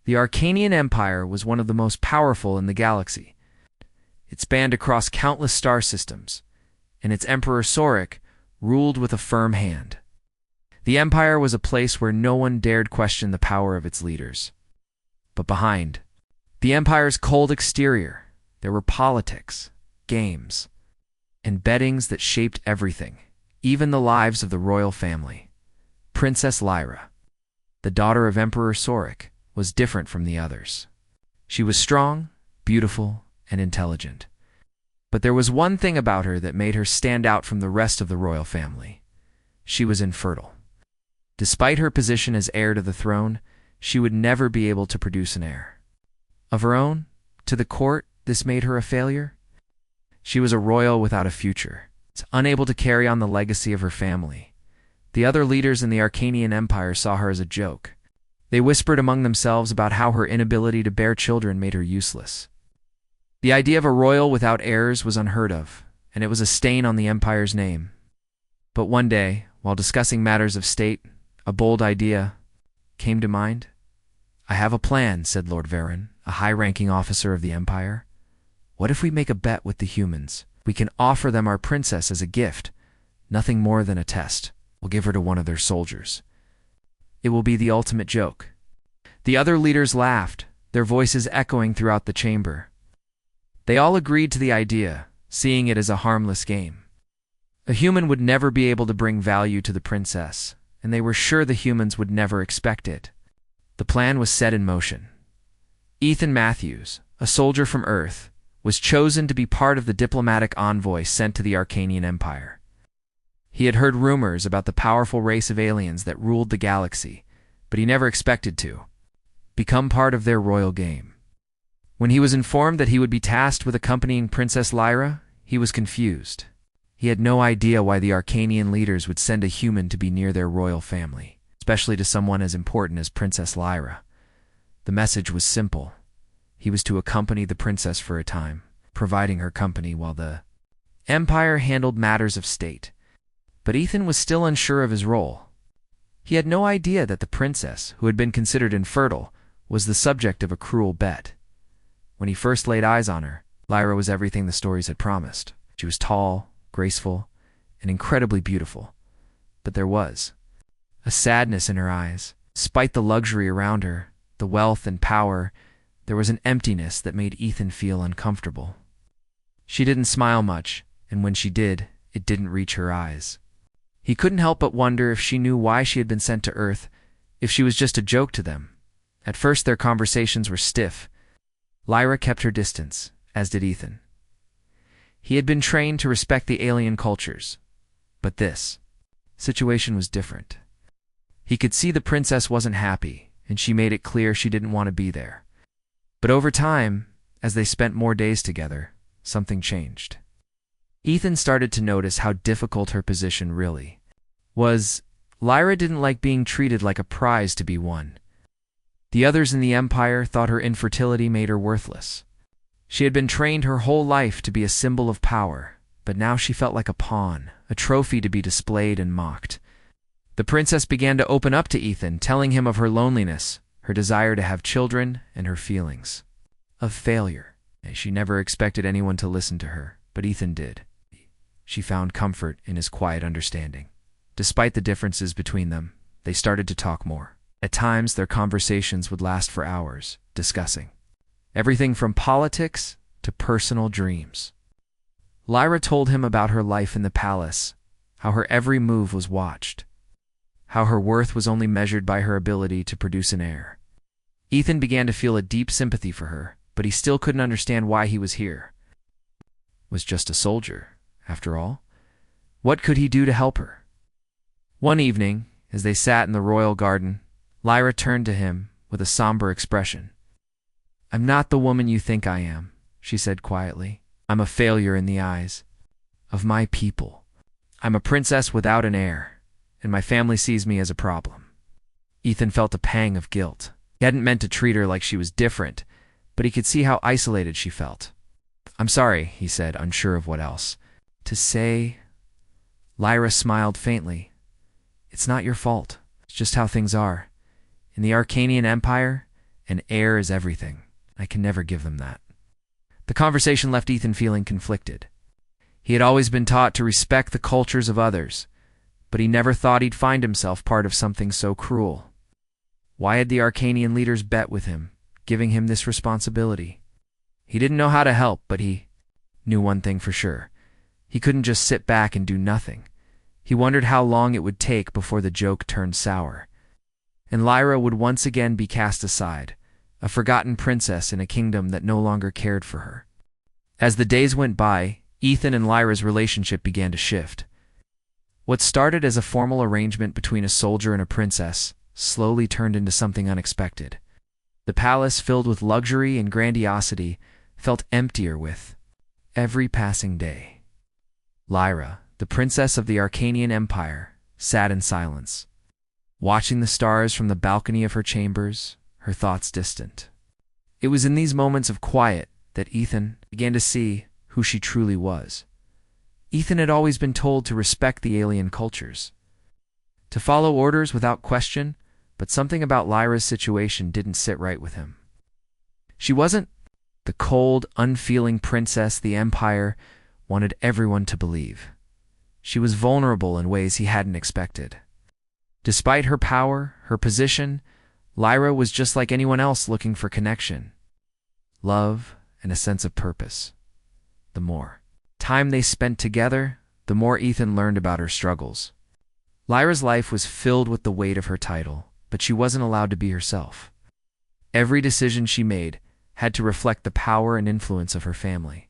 The Arcanian Empire was one of the most powerful in the galaxy. It spanned across countless star systems, and its Emperor Soric ruled with a firm hand. The Empire was a place where no one dared question the power of its leaders. But behind the Empire's cold exterior, there were politics, games, and bettings that shaped everything, even the lives of the royal family. Princess Lyra, the daughter of Emperor Soric, was different from the others. She was strong, beautiful, and intelligent. But there was one thing about her that made her stand out from the rest of the royal family. She was infertile. Despite her position as heir to the throne, she would never be able to produce an heir. Of her own, to the court, this made her a failure. She was a royal without a future, unable to carry on the legacy of her family. The other leaders in the Arcanian Empire saw her as a joke. They whispered among themselves about how her inability to bear children made her useless. The idea of a royal without heirs was unheard of, and it was a stain on the Empire's name. But one day, while discussing matters of state, a bold idea came to mind. "I have a plan," said Lord Varen, a high-ranking officer of the Empire. "What if we make a bet with the humans? We can offer them our princess as a gift, nothing more than a test. We'll give her to one of their soldiers. It will be the ultimate joke." The other leaders laughed, their voices echoing throughout the chamber. They all agreed to the idea, seeing it as a harmless game. A human would never be able to bring value to the princess, and they were sure the humans would never expect it. The plan was set in motion. Ethan Matthews, a soldier from Earth, was chosen to be part of the diplomatic envoy sent to the Arcanian Empire. He had heard rumors about the powerful race of aliens that ruled the galaxy, but he never expected to become part of their royal game. When he was informed that he would be tasked with accompanying Princess Lyra, he was confused. He had no idea why the Arcanian leaders would send a human to be near their royal family, especially to someone as important as Princess Lyra. The message was simple. He was to accompany the princess for a time, providing her company while the Empire handled matters of state. But Ethan was still unsure of his role. He had no idea that the princess, who had been considered infertile, was the subject of a cruel bet. When he first laid eyes on her, Lyra was everything the stories had promised. She was tall, graceful, and incredibly beautiful. But there was a sadness in her eyes. Despite the luxury around her, the wealth and power, there was an emptiness that made Ethan feel uncomfortable. She didn't smile much, and when she did, it didn't reach her eyes. He couldn't help but wonder if she knew why she had been sent to Earth, if she was just a joke to them. At first their conversations were stiff. Lyra kept her distance, as did Ethan. He had been trained to respect the alien cultures, but this situation was different. He could see the princess wasn't happy, and she made it clear she didn't want to be there. But over time, as they spent more days together, something changed. Ethan started to notice how difficult her position really was. Lyra didn't like being treated like a prize to be won. The others in the Empire thought her infertility made her worthless. She had been trained her whole life to be a symbol of power, but now she felt like a pawn, a trophy to be displayed and mocked. The princess began to open up to Ethan, telling him of her loneliness, her desire to have children, and her feelings of failure. She never expected anyone to listen to her, but Ethan did. She found comfort in his quiet understanding. Despite the differences between them, they started to talk more. At times, their conversations would last for hours, discussing everything from politics to personal dreams. Lyra told him about her life in the palace, how her every move was watched, how her worth was only measured by her ability to produce an heir. Ethan began to feel a deep sympathy for her, but he still couldn't understand why he was here. Was just a soldier, after all. What could he do to help her? One evening, as they sat in the royal garden, Lyra turned to him with a somber expression. "I'm not the woman you think I am," she said quietly. "I'm a failure in the eyes of my people. I'm a princess without an heir, and my family sees me as a problem." Ethan felt a pang of guilt. He hadn't meant to treat her like she was different, but he could see how isolated she felt. "I'm sorry," he said, unsure of what else to say. Lyra smiled faintly. "It's not your fault. It's just how things are. In the Arcanian Empire, and air is everything. I can never give them that. The conversation left Ethan feeling conflicted. He had always been taught to respect the cultures of others, but he never thought he'd find himself part of something so cruel. Why had the Arcanian leaders bet with him, giving him this responsibility? He didn't know how to help, but he knew one thing for sure. He couldn't just sit back and do nothing. He wondered how long it would take before the joke turned sour, and Lyra would once again be cast aside, a forgotten princess in a kingdom that no longer cared for her. As the days went by, Ethan and Lyra's relationship began to shift. What started as a formal arrangement between a soldier and a princess slowly turned into something unexpected. The palace, filled with luxury and grandiosity, felt emptier with every passing day. Lyra, the princess of the Arcanian Empire, sat in silence, watching the stars from the balcony of her chambers, her thoughts distant. It was in these moments of quiet that Ethan began to see who she truly was. Ethan had always been told to respect the alien cultures, to follow orders without question, but something about Lyra's situation didn't sit right with him. She wasn't the cold, unfeeling princess the Empire wanted everyone to believe. She was vulnerable in ways he hadn't expected. Despite her power, her position, Lyra was just like anyone else looking for connection, love, and a sense of purpose. The more time they spent together, the more Ethan learned about her struggles. Lyra's life was filled with the weight of her title, but she wasn't allowed to be herself. Every decision she made had to reflect the power and influence of her family.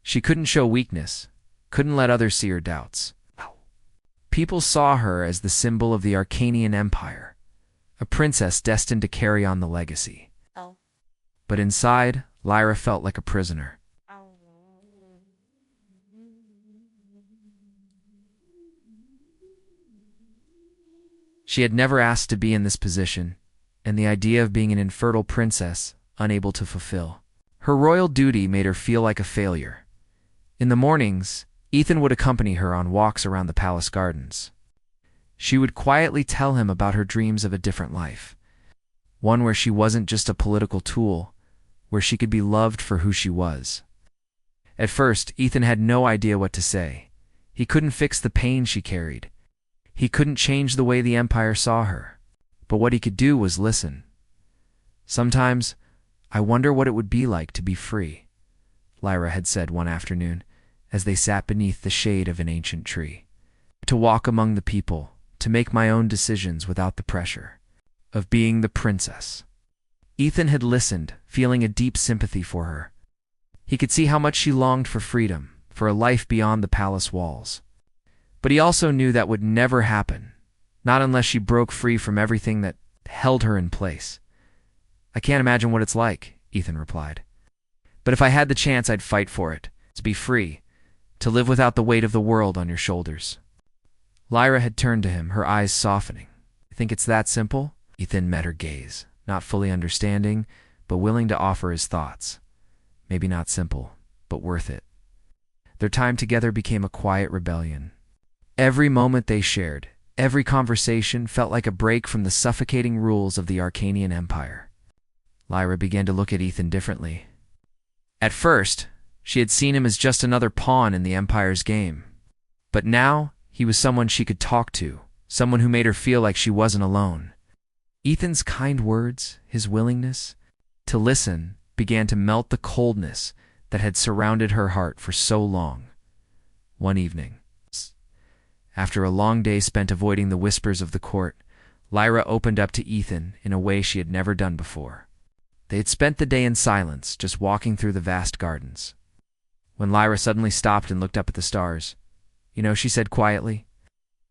She couldn't show weakness, couldn't let others see her doubts. People saw her as the symbol of the Arcanian Empire, a princess destined to carry on the legacy. But inside, Lyra felt like a prisoner. She had never asked to be in this position, and the idea of being an infertile princess, unable to fulfill her royal duty, made her feel like a failure. In the mornings, Ethan would accompany her on walks around the palace gardens. She would quietly tell him about her dreams of a different life, one where she wasn't just a political tool, where she could be loved for who she was. At first, Ethan had no idea what to say. He couldn't fix the pain she carried. He couldn't change the way the Empire saw her. But what he could do was listen. "Sometimes, I wonder what it would be like to be free," Lyra had said one afternoon, as they sat beneath the shade of an ancient tree. "To walk among the people, to make my own decisions without the pressure of being the princess." Ethan had listened, feeling a deep sympathy for her. He could see how much she longed for freedom, for a life beyond the palace walls. But he also knew that would never happen, not unless she broke free from everything that held her in place. "I can't imagine what it's like," Ethan replied. "But if I had the chance, I'd fight for it, to be free, to live without the weight of the world on your shoulders." Lyra had turned to him, her eyes softening. "You think it's that simple?" Ethan met her gaze, not fully understanding, but willing to offer his thoughts. Maybe not simple, but worth it. Their time together became a quiet rebellion. Every moment they shared, every conversation felt like a break from the suffocating rules of the Arcanian Empire. Lyra began to look at Ethan differently. At first, she had seen him as just another pawn in the Empire's game. But now, he was someone she could talk to, someone who made her feel like she wasn't alone. Ethan's kind words, his willingness to listen, began to melt the coldness that had surrounded her heart for so long. One evening, after a long day spent avoiding the whispers of the court, Lyra opened up to Ethan in a way she had never done before. They had spent the day in silence, just walking through the vast gardens. When Lyra suddenly stopped and looked up at the stars, "You know," she said quietly,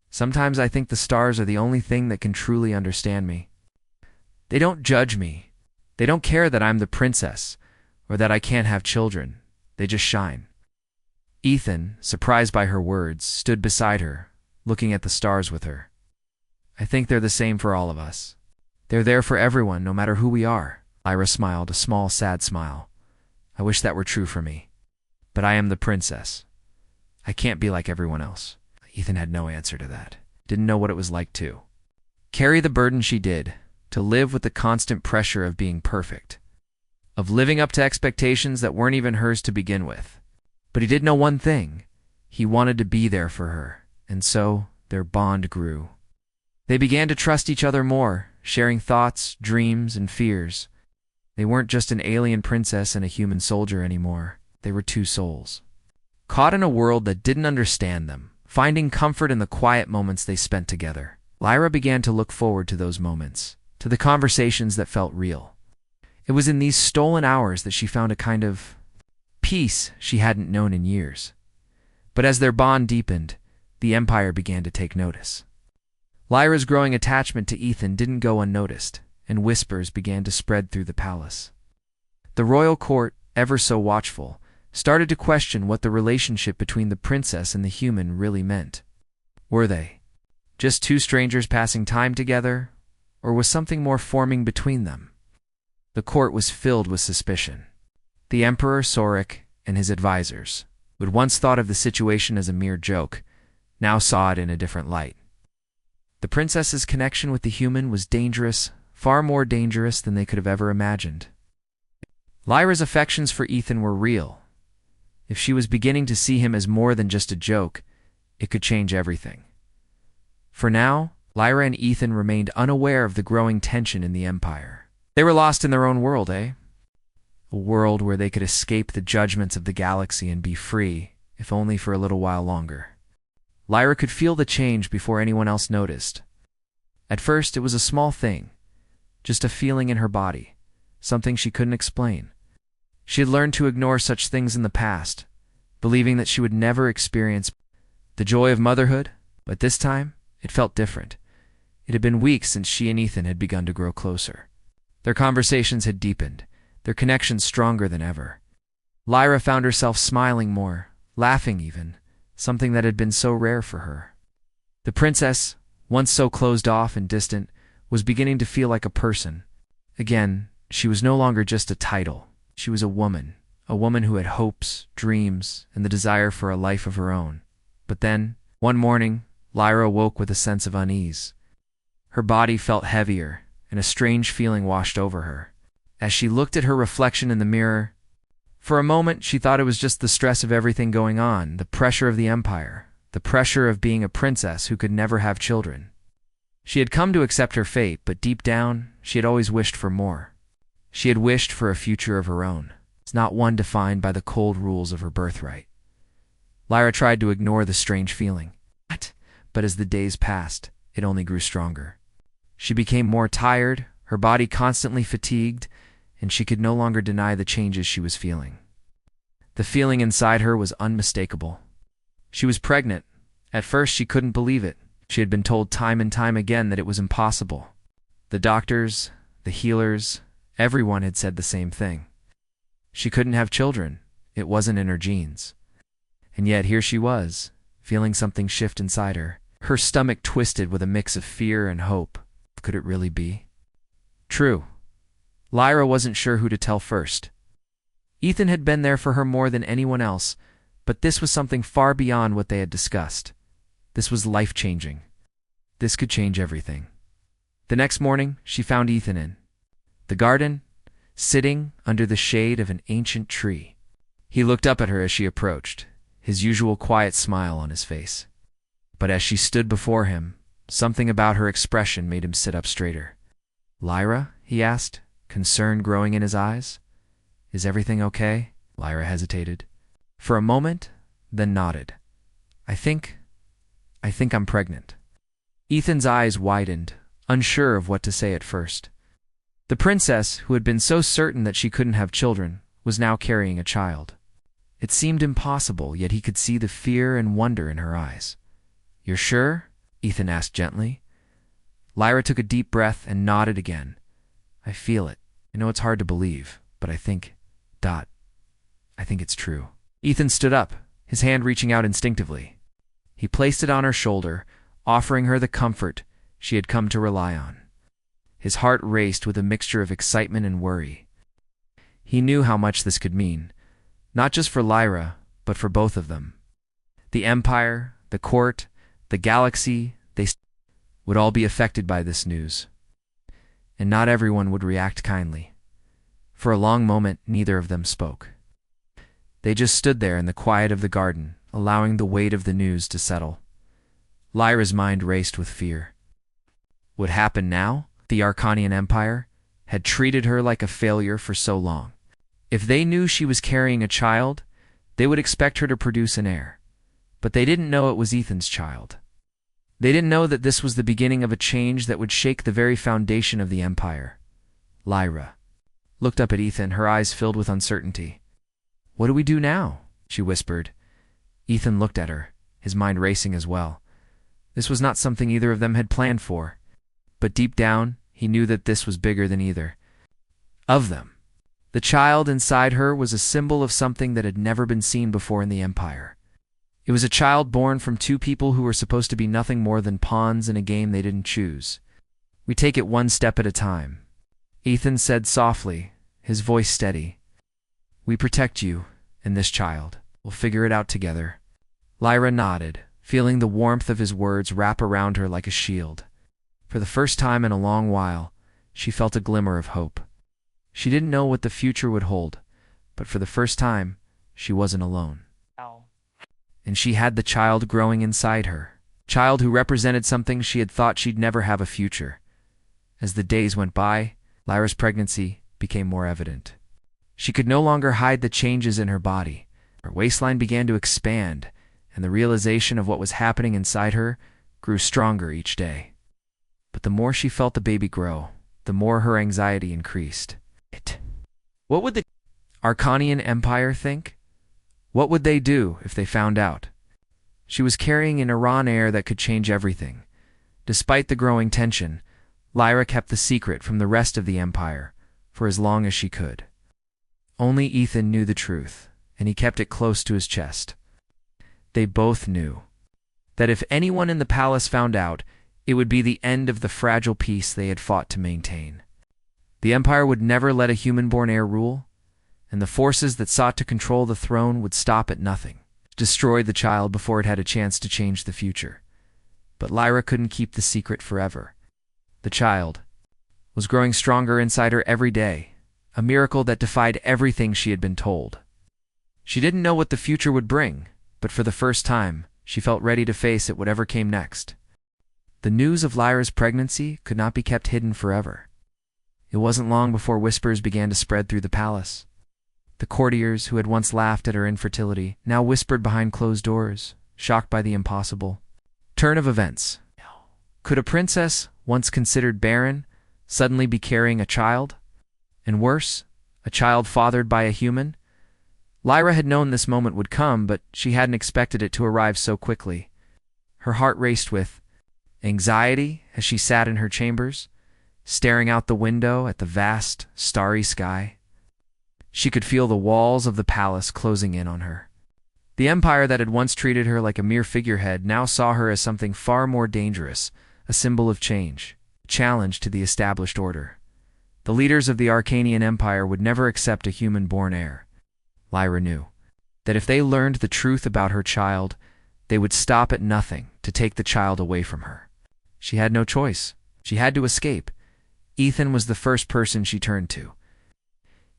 "sometimes I think the stars are the only thing that can truly understand me. They don't judge me. They don't care that I'm the princess, or that I can't have children. They just shine." Ethan, surprised by her words, stood beside her, looking at the stars with her. "I think they're the same for all of us. They're there for everyone, no matter who we are." Lyra smiled, a small, sad smile. "I wish that were true for me. But I am the princess. I can't be like everyone else." Ethan had no answer to that. Didn't know what it was like to carry the burden she did, to live with the constant pressure of being perfect, of living up to expectations that weren't even hers to begin with. But he did know one thing. He wanted to be there for her, and so their bond grew. They began to trust each other more, sharing thoughts, dreams, and fears. They weren't just an alien princess and a human soldier anymore. They were two souls, caught in a world that didn't understand them, finding comfort in the quiet moments they spent together. Lyra began to look forward to those moments, to the conversations that felt real. It was in these stolen hours that she found a kind of peace she hadn't known in years. But as their bond deepened, the Empire began to take notice. Lyra's growing attachment to Ethan didn't go unnoticed, and whispers began to spread through the palace. The royal court, ever so watchful, started to question what the relationship between the princess and the human really meant. Were they just two strangers passing time together, or was something more forming between them? The court was filled with suspicion. The Emperor Sorik and his advisors, who had once thought of the situation as a mere joke, now saw it in a different light. The princess's connection with the human was dangerous, far more dangerous than they could have ever imagined. Lyra's affections for Ethan were real. If she was beginning to see him as more than just a joke, it could change everything. For now, Lyra and Ethan remained unaware of the growing tension in the Empire. They were lost in their own world, A world where they could escape the judgments of the galaxy and be free, if only for a little while longer. Lyra could feel the change before anyone else noticed. At first, it was a small thing, just a feeling in her body, something she couldn't explain. She had learned to ignore such things in the past, believing that she would never experience the joy of motherhood, but this time, it felt different. It had been weeks since she and Ethan had begun to grow closer. Their conversations had deepened, their connection stronger than ever. Lyra found herself smiling more, laughing even, something that had been so rare for her. The princess, once so closed off and distant, was beginning to feel like a person. Again, she was no longer just a title. She was a woman who had hopes, dreams, and the desire for a life of her own. But then, one morning, Lyra awoke with a sense of unease. Her body felt heavier, and a strange feeling washed over her. As she looked at her reflection in the mirror, for a moment she thought it was just the stress of everything going on, the pressure of the Empire, the pressure of being a princess who could never have children. She had come to accept her fate, but deep down, she had always wished for more. She had wished for a future of her own, not one defined by the cold rules of her birthright. Lyra tried to ignore the strange feeling. But as the days passed, it only grew stronger. She became more tired, her body constantly fatigued, and she could no longer deny the changes she was feeling. The feeling inside her was unmistakable. She was pregnant. At first, she couldn't believe it. She had been told time and time again that it was impossible. The doctors, the healers, everyone had said the same thing. She couldn't have children. It wasn't in her genes. And yet here she was, feeling something shift inside her. Her stomach twisted with a mix of fear and hope. Could it really be true? Lyra wasn't sure who to tell first. Ethan had been there for her more than anyone else, but this was something far beyond what they had discussed. This was life-changing. This could change everything. The next morning, she found Ethan in the garden, sitting under the shade of an ancient tree. He looked up at her as she approached, his usual quiet smile on his face. But as she stood before him, something about her expression made him sit up straighter. "Lyra?" he asked, concern growing in his eyes. "Is everything okay?" Lyra hesitated. For a moment, then nodded. I think I'm pregnant." Ethan's eyes widened, unsure of what to say at first. The princess, who had been so certain that she couldn't have children, was now carrying a child. It seemed impossible, yet he could see the fear and wonder in her eyes. "You're sure?" Ethan asked gently. Lyra took a deep breath and nodded again. "I feel it. I know it's hard to believe, but I think it's true." Ethan stood up, his hand reaching out instinctively. He placed it on her shoulder, offering her the comfort she had come to rely on. His heart raced with a mixture of excitement and worry. He knew how much this could mean, not just for Lyra, but for both of them. The Empire, the court, the galaxy, they would all be affected by this news. and not everyone would react kindly. For a long moment, neither of them spoke. They just stood there in the quiet of the garden, allowing the weight of the news to settle. Lyra's mind raced with fear. What happened now? The Arcanian Empire had treated her like a failure for so long. If they knew she was carrying a child, they would expect her to produce an heir. But they didn't know it was Ethan's child. They didn't know that this was the beginning of a change that would shake the very foundation of the Empire. Lyra looked up at Ethan, her eyes filled with uncertainty. "What do we do now?" she whispered. Ethan looked at her, his mind racing as well. This was not something either of them had planned for. But deep down, he knew that this was bigger than either of them. The child inside her was a symbol of something that had never been seen before in the Empire. It was a child born from two people who were supposed to be nothing more than pawns in a game they didn't choose. "We take it one step at a time," Ethan said softly, his voice steady. "We protect you and this child. We'll figure it out together." Lyra nodded, feeling the warmth of his words wrap around her like a shield. For the first time in a long while, she felt a glimmer of hope. She didn't know what the future would hold, but for the first time, she wasn't alone. And she had the child growing inside her, a child who represented something she had thought she'd never have a future. As the days went by, Lyra's pregnancy became more evident. She could no longer hide the changes in her body. Her waistline began to expand, and the realization of what was happening inside her grew stronger each day. But the more she felt the baby grow, the more her anxiety increased. What would the Arcanian Empire think? What would they do if they found out? She was carrying an Iran heir that could change everything. Despite the growing tension, Lyra kept the secret from the rest of the Empire for as long as she could. Only Ethan knew the truth, and he kept it close to his chest. They both knew that if anyone in the palace found out, it would be the end of the fragile peace they had fought to maintain. The Empire would never let a human-born heir rule, and the forces that sought to control the throne would stop at nothing, destroy the child before it had a chance to change the future. But Lyra couldn't keep the secret forever. The child was growing stronger inside her every day, a miracle that defied everything she had been told. She didn't know what the future would bring, but for the first time, she felt ready to face it whatever came next. The news of Lyra's pregnancy could not be kept hidden forever. It wasn't long before whispers began to spread through the palace. The courtiers who had once laughed at her infertility now whispered behind closed doors, shocked by the impossible turn of events. Could a princess, once considered barren, suddenly be carrying a child? And worse, a child fathered by a human? Lyra had known this moment would come, but she hadn't expected it to arrive so quickly. Her heart raced with anxiety as she sat in her chambers, staring out the window at the vast, starry sky. She could feel the walls of the palace closing in on her. The empire that had once treated her like a mere figurehead now saw her as something far more dangerous, a symbol of change, a challenge to the established order. The leaders of the Arcanian Empire would never accept a human-born heir. Lyra knew that if they learned the truth about her child, they would stop at nothing to take the child away from her. She had no choice. She had to escape. Ethan was the first person she turned to.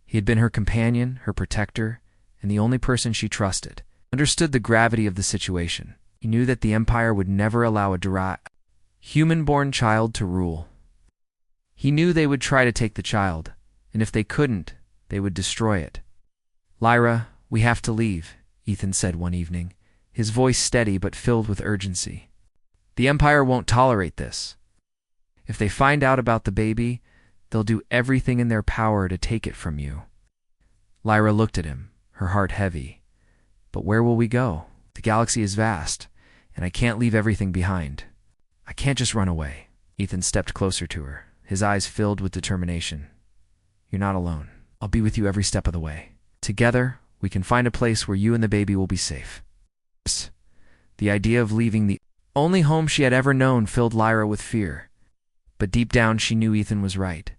He had been her companion, her protector, and the only person she trusted. He understood the gravity of the situation. He knew that the Empire would never allow a human-born child to rule. He knew they would try to take the child, and if they couldn't, they would destroy it. "Lyra, we have to leave," Ethan said one evening, his voice steady but filled with urgency. "The Empire won't tolerate this. If they find out about the baby, they'll do everything in their power to take it from you." Lyra looked at him, her heart heavy. "But where will we go? The galaxy is vast, and I can't leave everything behind. I can't just run away." Ethan stepped closer to her, his eyes filled with determination. "You're not alone. I'll be with you every step of the way. Together, we can find a place where you and the baby will be safe." The idea of leaving the only home she had ever known filled Lyra with fear. But deep down she knew Ethan was right.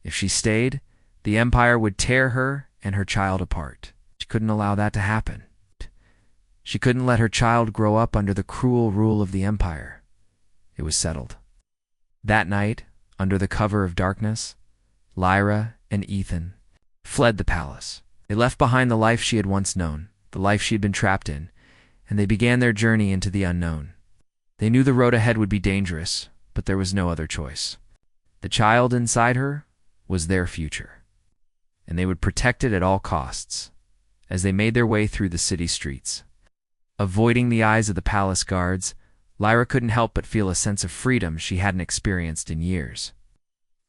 If she stayed, the Empire would tear her and her child apart. She couldn't allow that to happen. She couldn't let her child grow up under the cruel rule of the Empire. It was settled. That night, Under the cover of darkness, Lyra and Ethan fled the palace. They left behind the life she had once known, the life she had been trapped in, and they began their journey into the unknown. They knew the road ahead would be dangerous, but there was no other choice. The child inside her was their future, and they would protect it at all costs. As they made their way through the city streets, avoiding the eyes of the palace guards, Lyra couldn't help but feel a sense of freedom she hadn't experienced in years.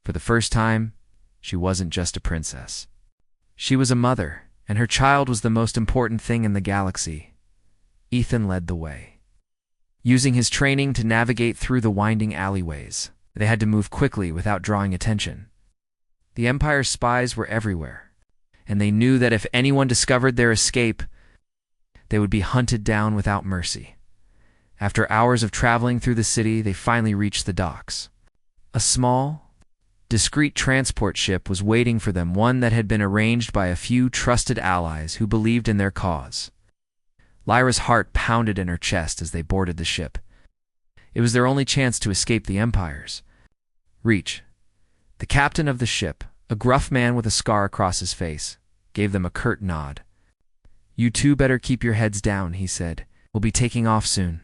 For the first time, she wasn't just a princess. She was a mother, and her child was the most important thing in the galaxy. Ethan led the way. Using his training to navigate through the winding alleyways, they had to move quickly without drawing attention. The Empire's spies were everywhere, and they knew that if anyone discovered their escape, they would be hunted down without mercy. After hours of traveling through the city, they finally reached the docks. A small, discreet transport ship was waiting for them, one that had been arranged by a few trusted allies who believed in their cause. Lyra's heart pounded in her chest as they boarded the ship. It was their only chance to escape the Empire's reach. The captain of the ship, a gruff man with a scar across his face, gave them a curt nod. "You two better keep your heads down," he said. "We'll be taking off soon.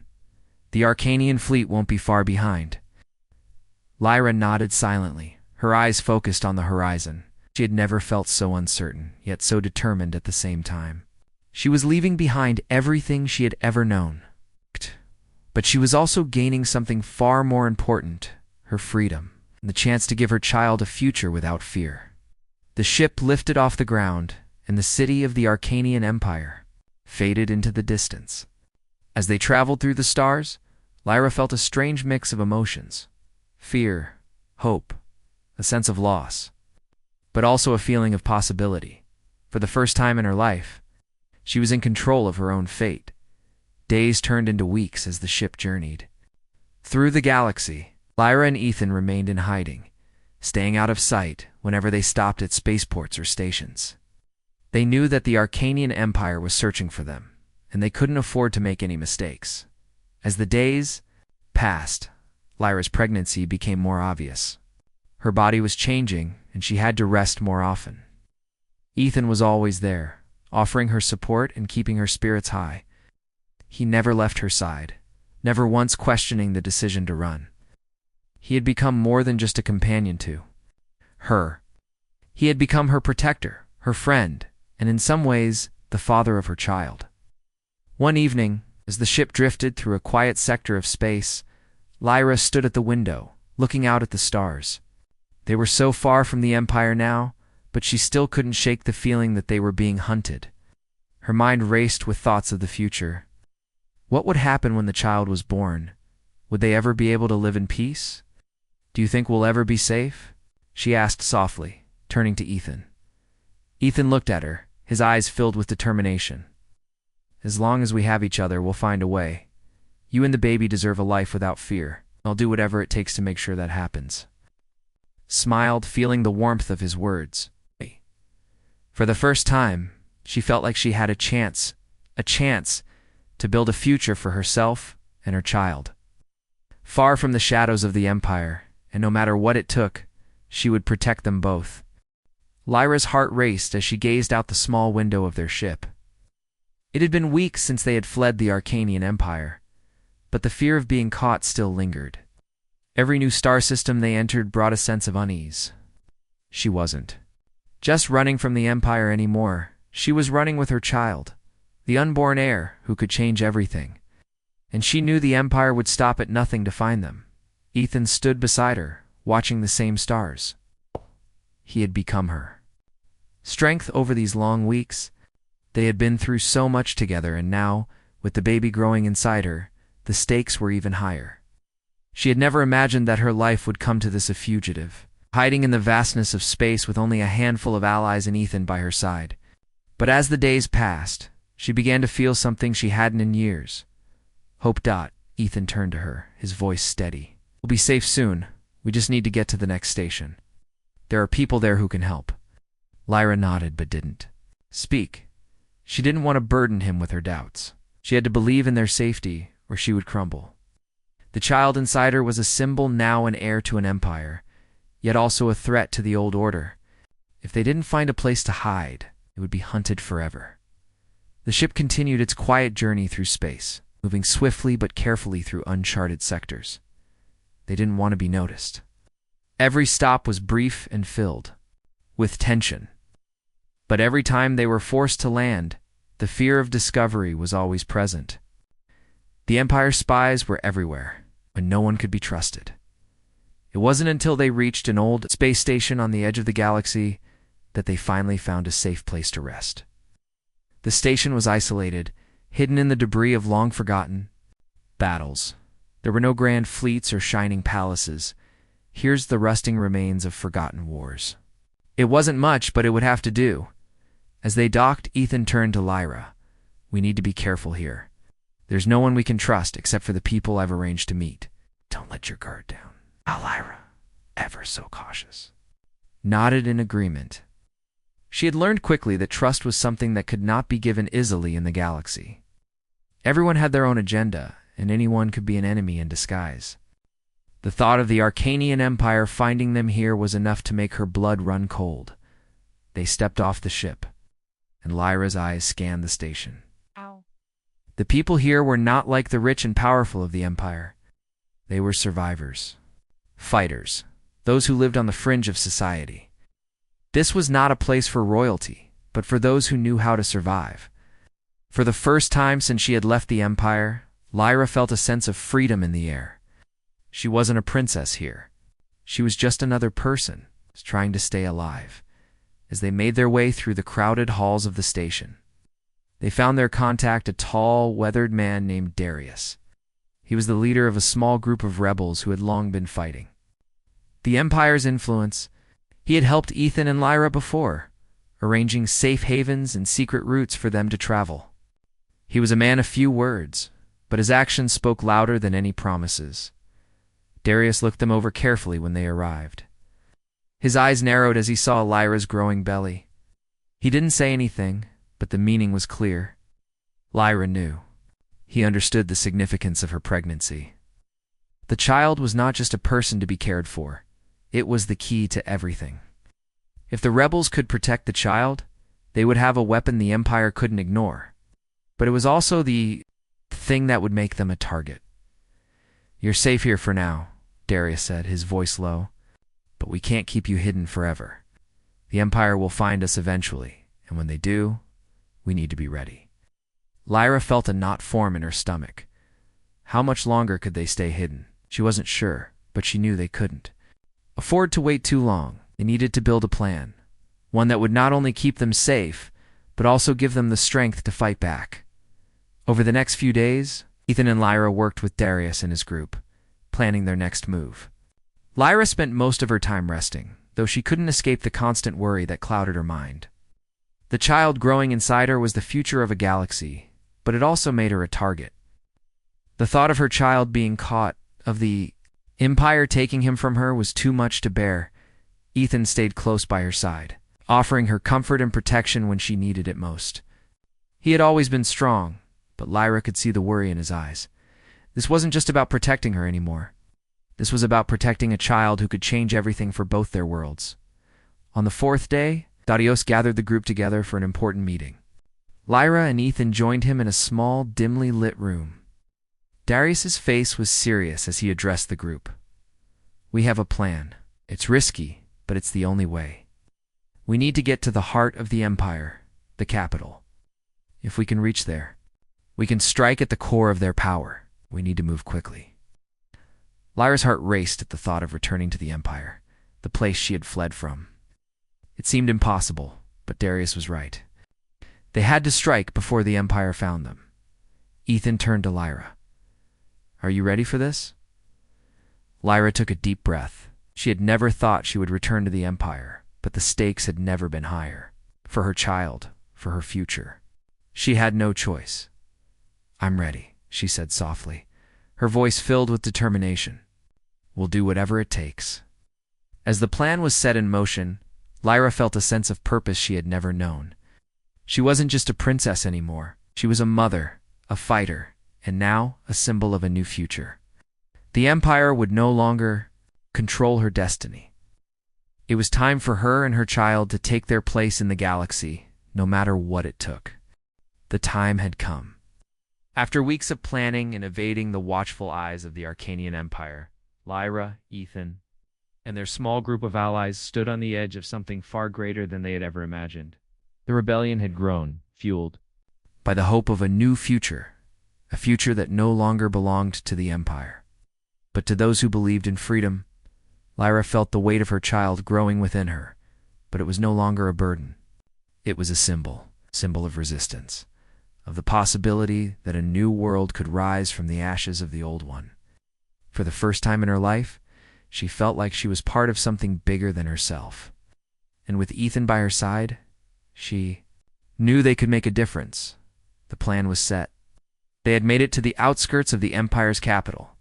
The Arcanian fleet won't be far behind." Lyra nodded silently, her eyes focused on the horizon. She had never felt so uncertain, yet so determined at the same time. She was leaving behind everything she had ever known. But she was also gaining something far more important, her freedom, and the chance to give her child a future without fear. The ship lifted off the ground, and the city of the Arcanian Empire faded into the distance. As they traveled through the stars, Lyra felt a strange mix of emotions: fear, hope, a sense of loss, but also a feeling of possibility. For the first time in her life, she was in control of her own fate. Days turned into weeks as the ship journeyed through the galaxy. Lyra and Ethan remained in hiding, staying out of sight whenever they stopped at spaceports or stations. They knew that the Arcanian Empire was searching for them, and they couldn't afford to make any mistakes. As the days passed, Lyra's pregnancy became more obvious. Her body was changing, and she had to rest more often. Ethan was always there, offering her support and keeping her spirits high. He never left her side, never once questioning the decision to run. He had become more than just a companion to her. He had become her protector, her friend, and in some ways, the father of her child. One evening, as the ship drifted through a quiet sector of space, Lyra stood at the window, looking out at the stars. They were so far from the Empire now, but she still couldn't shake the feeling that they were being hunted. Her mind raced with thoughts of the future. What would happen when the child was born? Would they ever be able to live in peace? "Do you think we'll ever be safe?" she asked softly, turning to Ethan. Ethan looked at her, his eyes filled with determination. "As long as we have each other, we'll find a way. You and the baby deserve a life without fear. I'll do whatever it takes to make sure that happens." Smiled, feeling the warmth of his words. For the first time, she felt like she had a chance to build a future for herself and her child. Far from the shadows of the Empire, and no matter what it took, she would protect them both. Lyra's heart raced as she gazed out the small window of their ship. It had been weeks since they had fled the Arcanian Empire, but the fear of being caught still lingered. Every new star system they entered brought a sense of unease. She wasn't just running from the Empire anymore. She was running with her child, the unborn heir who could change everything. And she knew the Empire would stop at nothing to find them. Ethan stood beside her, watching the same stars. He had become her strength over these long weeks. They had been through so much together, and now, with the baby growing inside her, the stakes were even higher. She had never imagined that her life would come to this: a fugitive, hiding in the vastness of space with only a handful of allies and Ethan by her side. But as the days passed, she began to feel something she hadn't in years. "Hope. Ethan turned to her, his voice steady. "We'll be safe soon. We just need to get to the next station. There are people there who can help." Lyra nodded but didn't speak. She didn't want to burden him with her doubts. She had to believe in their safety, or she would crumble. The child inside her was a symbol, now an heir to an empire, yet also a threat to the old order. If they didn't find a place to hide, it would be hunted forever. The ship continued its quiet journey through space, moving swiftly but carefully through uncharted sectors. They didn't want to be noticed. Every stop was brief and filled with tension. But every time they were forced to land, the fear of discovery was always present. The Empire's spies were everywhere, but no one could be trusted. It wasn't until they reached an old space station on the edge of the galaxy that they finally found a safe place to rest. The station was isolated, hidden in the debris of long-forgotten battles. There were no grand fleets or shining palaces. Here's the rusting remains of forgotten wars. It wasn't much, but it would have to do. As they docked, Ethan turned to Lyra. We need to be careful here. There's no one we can trust except for the people I've arranged to meet. Don't let your guard down. Lyra, ever so cautious, nodded in agreement. She had learned quickly that trust was something that could not be given easily in the galaxy. Everyone had their own agenda, and anyone could be an enemy in disguise. The thought of the Arcanian Empire finding them here was enough to make her blood run cold. They stepped off the ship, and Lyra's eyes scanned the station. Ow. The people here were not like the rich and powerful of the Empire. They were survivors, fighters, those who lived on the fringe of society. This was not a place for royalty, but for those who knew how to survive. For the first time since she had left the Empire, Lyra felt a sense of freedom in the air. She wasn't a princess here. She was just another person, trying to stay alive. As they made their way through the crowded halls of the station, they found their contact, a tall, weathered man named Darius. He was the leader of a small group of rebels who had long been fighting. The Empire's influence. He had helped Ethan and Lyra before, arranging safe havens and secret routes for them to travel. He was a man of few words, but his actions spoke louder than any promises. Darius looked them over carefully when they arrived. His eyes narrowed as he saw Lyra's growing belly. He didn't say anything, but the meaning was clear. Lyra knew. He understood the significance of her pregnancy. The child was not just a person to be cared for. It was the key to everything. If the rebels could protect the child, they would have a weapon the Empire couldn't ignore. But it was also the thing that would make them a target. You're safe here for now, Darius said, his voice low. But we can't keep you hidden forever. The Empire will find us eventually, and when they do, we need to be ready. Lyra felt a knot form in her stomach. How much longer could they stay hidden? She wasn't sure, but she knew they couldn't afford to wait too long. They needed to build a plan, one that would not only keep them safe, but also give them the strength to fight back. Over the next few days, Ethan and Lyra worked with Darius and his group, planning their next move. Lyra spent most of her time resting, though she couldn't escape the constant worry that clouded her mind. The child growing inside her was the future of a galaxy, but it also made her a target. The thought of her child being caught, of the Empire taking him from her, was too much to bear. Ethan stayed close by her side, offering her comfort and protection when she needed it most. He had always been strong, but Lyra could see the worry in his eyes. This wasn't just about protecting her anymore. This was about protecting a child who could change everything for both their worlds. On the fourth day, Darius gathered the group together for an important meeting. Lyra and Ethan joined him in a small, dimly lit room. Darius's face was serious as he addressed the group. We have a plan. It's risky, but it's the only way. We need to get to the heart of the Empire, the capital. If we can reach there, we can strike at the core of their power. We need to move quickly. Lyra's heart raced at the thought of returning to the Empire, the place she had fled from. It seemed impossible, but Darius was right. They had to strike before the Empire found them. Ethan turned to Lyra. Are you ready for this? Lyra took a deep breath. She had never thought she would return to the Empire, but the stakes had never been higher. For her child, for her future. She had no choice. I'm ready, she said softly, her voice filled with determination. We'll do whatever it takes. As the plan was set in motion, Lyra felt a sense of purpose she had never known. She wasn't just a princess anymore. She was a mother, a fighter, and now a symbol of a new future. The Empire would no longer control her destiny. It was time for her and her child to take their place in the galaxy, no matter what it took. The time had come. After weeks of planning and evading the watchful eyes of the Arcanian Empire, Lyra, Ethan, and their small group of allies stood on the edge of something far greater than they had ever imagined. The rebellion had grown, fueled by the hope of a new future, a future that no longer belonged to the Empire. But to those who believed in freedom, Lyra felt the weight of her child growing within her, but it was no longer a burden. It was a symbol of resistance, of the possibility that a new world could rise from the ashes of the old one. For the first time in her life, she felt like she was part of something bigger than herself. And with Ethan by her side, she knew they could make a difference. The plan was set. They had made it to the outskirts of the Empire's capital.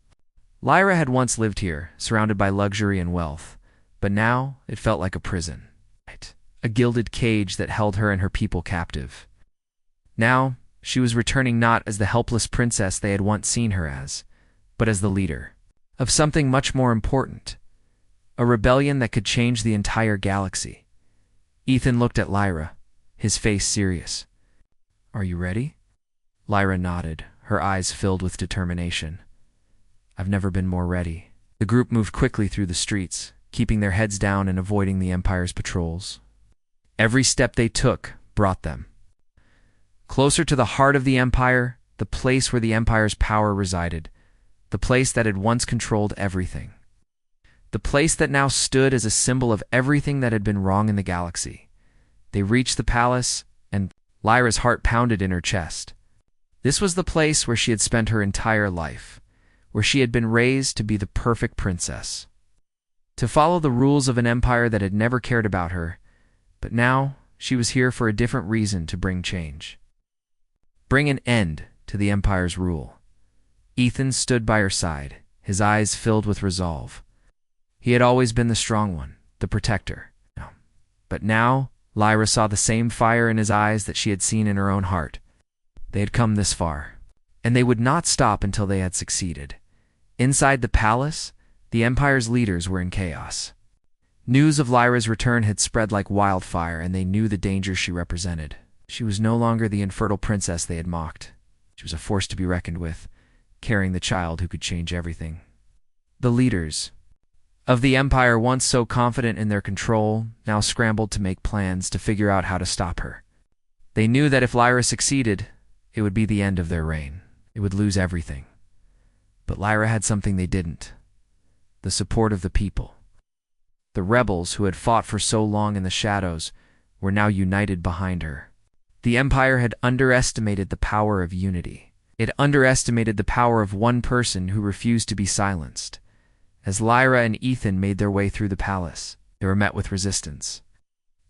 Lyra had once lived here, surrounded by luxury and wealth, but now it felt like a prison. A gilded cage that held her and her people captive. Now, she was returning not as the helpless princess they had once seen her as, but as the leader of something much more important, a rebellion that could change the entire galaxy. Ethan looked at Lyra, his face serious. "Are you ready?" Lyra nodded, her eyes filled with determination. "I've never been more ready." The group moved quickly through the streets, keeping their heads down and avoiding the Empire's patrols. Every step they took brought them closer to the heart of the Empire, the place where the Empire's power resided, the place that had once controlled everything. The place that now stood as a symbol of everything that had been wrong in the galaxy. They reached the palace, and Lyra's heart pounded in her chest. This was the place where she had spent her entire life, where she had been raised to be the perfect princess, to follow the rules of an empire that had never cared about her, but now she was here for a different reason: to bring change. Bring an end to the Empire's rule. Ethan stood by her side, his eyes filled with resolve. He had always been the strong one, the protector. But now, Lyra saw the same fire in his eyes that she had seen in her own heart. They had come this far, and they would not stop until they had succeeded. Inside the palace, the Empire's leaders were in chaos. News of Lyra's return had spread like wildfire, and they knew the danger she represented. She was no longer the infertile princess they had mocked. She was a force to be reckoned with, carrying the child who could change everything. The leaders of the Empire, once so confident in their control, now scrambled to make plans to figure out how to stop her. They knew that if Lyra succeeded, it would be the end of their reign. It would lose everything. But Lyra had something they didn't: the support of the people. The rebels who had fought for so long in the shadows were now united behind her. The Empire had underestimated the power of unity. It underestimated the power of one person who refused to be silenced. As Lyra and Ethan made their way through the palace, they were met with resistance.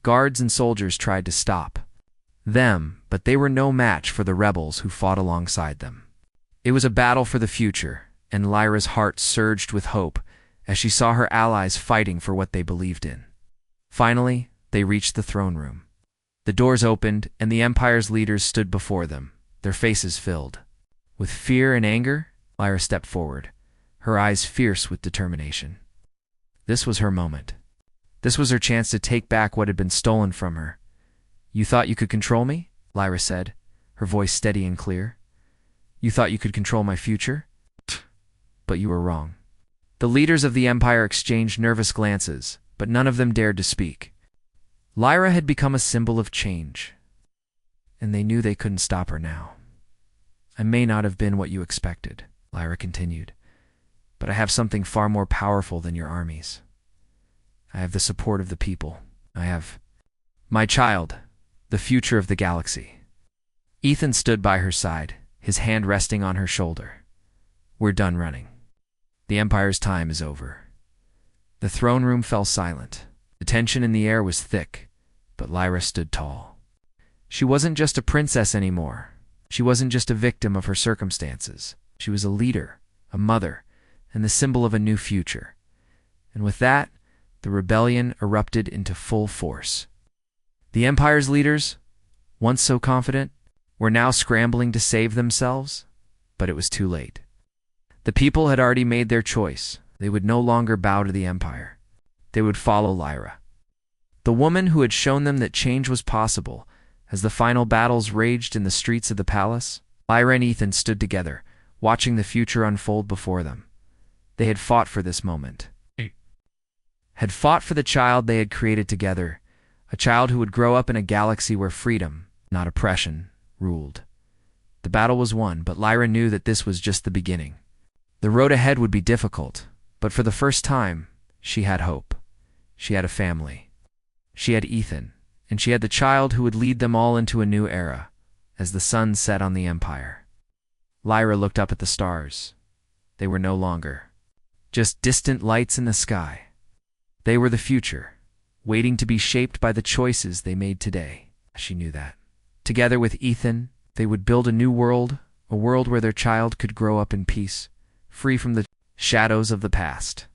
Guards and soldiers tried to stop them, but they were no match for the rebels who fought alongside them. It was a battle for the future, and Lyra's heart surged with hope as she saw her allies fighting for what they believed in. Finally, they reached the throne room. The doors opened, and the Empire's leaders stood before them, their faces filled with fear and anger. Lyra stepped forward, her eyes fierce with determination. This was her moment. This was her chance to take back what had been stolen from her. "You thought you could control me?" Lyra said, her voice steady and clear. "You thought you could control my future? But you were wrong." The leaders of the Empire exchanged nervous glances, but none of them dared to speak. Lyra had become a symbol of change, and they knew they couldn't stop her now. "I may not have been what you expected," Lyra continued, "but I have something far more powerful than your armies. I have the support of the people. I have my child, the future of the galaxy." Ethan stood by her side, his hand resting on her shoulder. "We're done running. The Empire's time is over." The throne room fell silent. The tension in the air was thick, but Lyra stood tall. She wasn't just a princess anymore. She wasn't just a victim of her circumstances. She was a leader, a mother, and the symbol of a new future. And with that, the rebellion erupted into full force. The Empire's leaders, once so confident, were now scrambling to save themselves, but it was too late. The people had already made their choice. They would no longer bow to the Empire. They would follow Lyra, The woman who had shown them that change was possible. As the final battles raged in the streets of the palace, Lyra and Ethan stood together, watching the future unfold before them. They had fought for this moment. Had fought for the child they had created together, a child who would grow up in a galaxy where freedom, not oppression, ruled. The battle was won, but Lyra knew that this was just the beginning. The road ahead would be difficult, but for the first time, she had hope. She had a family. She had Ethan, and she had the child who would lead them all into a new era, as the sun set on the Empire. Lyra looked up at the stars. They were no longer just distant lights in the sky. They were the future, waiting to be shaped by the choices they made today. She knew that. Together with Ethan, they would build a new world, a world where their child could grow up in peace, free from the shadows of the past.